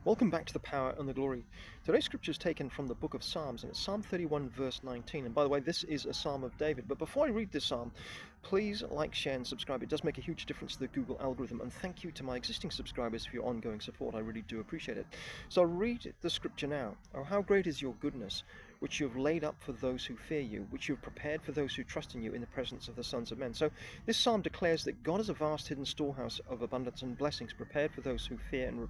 Welcome back to the Power and the Glory. Today's scripture is taken from the book of Psalms, and it's Psalm 31, verse 19. And by the way, this is a psalm of David. But before I read this psalm, please like, share, and subscribe. It does make a huge difference to the Google algorithm. And thank you to my existing subscribers for your ongoing support. I really do appreciate it. So I'll read the scripture now. Oh, how great is your goodness, which you have laid up for those who fear you, which you have prepared for those who trust in you in the presence of the sons of men. So this psalm declares that God is a vast hidden storehouse of abundance and blessings prepared for those who fear and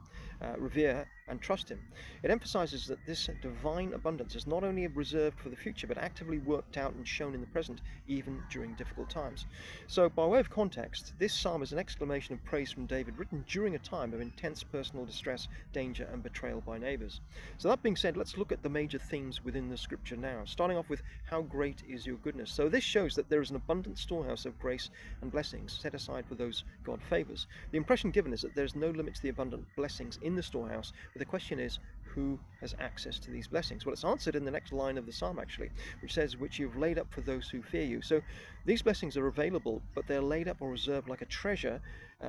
revere and trust him. It emphasizes that this divine abundance is not only reserved for the future, but actively worked out and shown in the present, even during difficult times. So by way of context, this psalm is an exclamation of praise from David, written during a time of intense personal distress, danger, and betrayal by neighbors. So that being said, let's look at the major themes within the scripture now, starting off with how great is your goodness. So this shows that there is an abundant storehouse of grace and blessings set aside for those God favors. The impression given is that there's no limit to the abundant blessings in the storehouse, but the question is, who has access to these blessings? Well, it's answered in the next line of the psalm, actually, which says, which you've laid up for those who fear you. So these blessings are available, but they're laid up or reserved like a treasure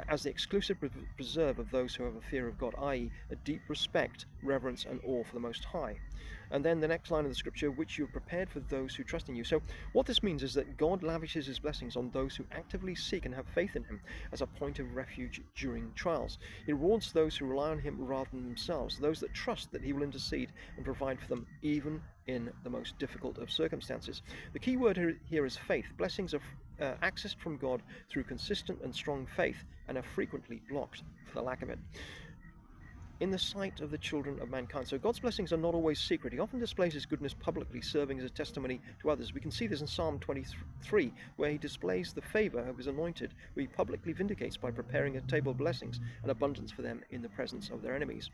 as the exclusive preserve of those who have a fear of God, i.e. a deep respect, reverence, and awe for the Most High. And then the next line of the scripture, which you have prepared for those who trust in you. So what this means is that God lavishes his blessings on those who actively seek and have faith in him as a point of refuge during trials. He rewards those who rely on him rather than themselves, those that trust that he will intercede and provide for them even in the most difficult of circumstances. The key word here is faith. Blessings are accessed from God through consistent and strong faith and are frequently blocked for the lack of it in the sight of the children of mankind. So God's blessings are not always secret. He often displays his goodness publicly, serving as a testimony to others. We can see this in Psalm 23, where he displays the favor of his anointed, who he publicly vindicates by preparing a table of blessings and abundance for them in the presence of their enemies.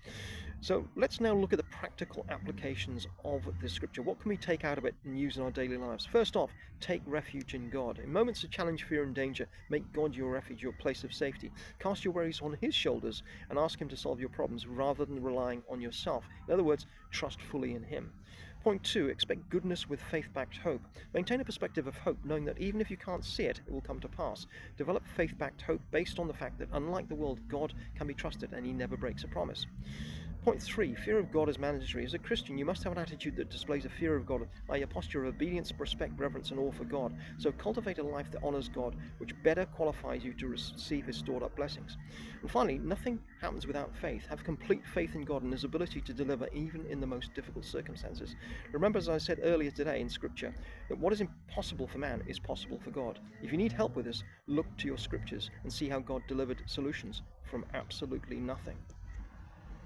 So let's now look at the practical applications of this scripture. What can we take out of it and use in our daily lives? First off, take refuge in God. In moments of challenge, fear, and danger, make God your refuge, your place of safety. Cast your worries on his shoulders and ask him to solve your problems rather than relying on yourself. In other words, trust fully in him. Point 2, expect goodness with faith-backed hope. Maintain a perspective of hope, knowing that even if you can't see it, it will come to pass. Develop faith-backed hope based on the fact that, unlike the world, God can be trusted and he never breaks a promise. Point 3, fear of God is mandatory. As a Christian, you must have an attitude that displays a fear of God, i.e. a posture of obedience, respect, reverence, and awe for God. So cultivate a life that honors God, which better qualifies you to receive his stored up blessings. And finally, nothing happens without faith. Have complete faith in God and his ability to deliver even in the most difficult circumstances. Remember, as I said earlier today in Scripture, that what is impossible for man is possible for God. If you need help with this, look to your Scriptures and see how God delivered solutions from absolutely nothing.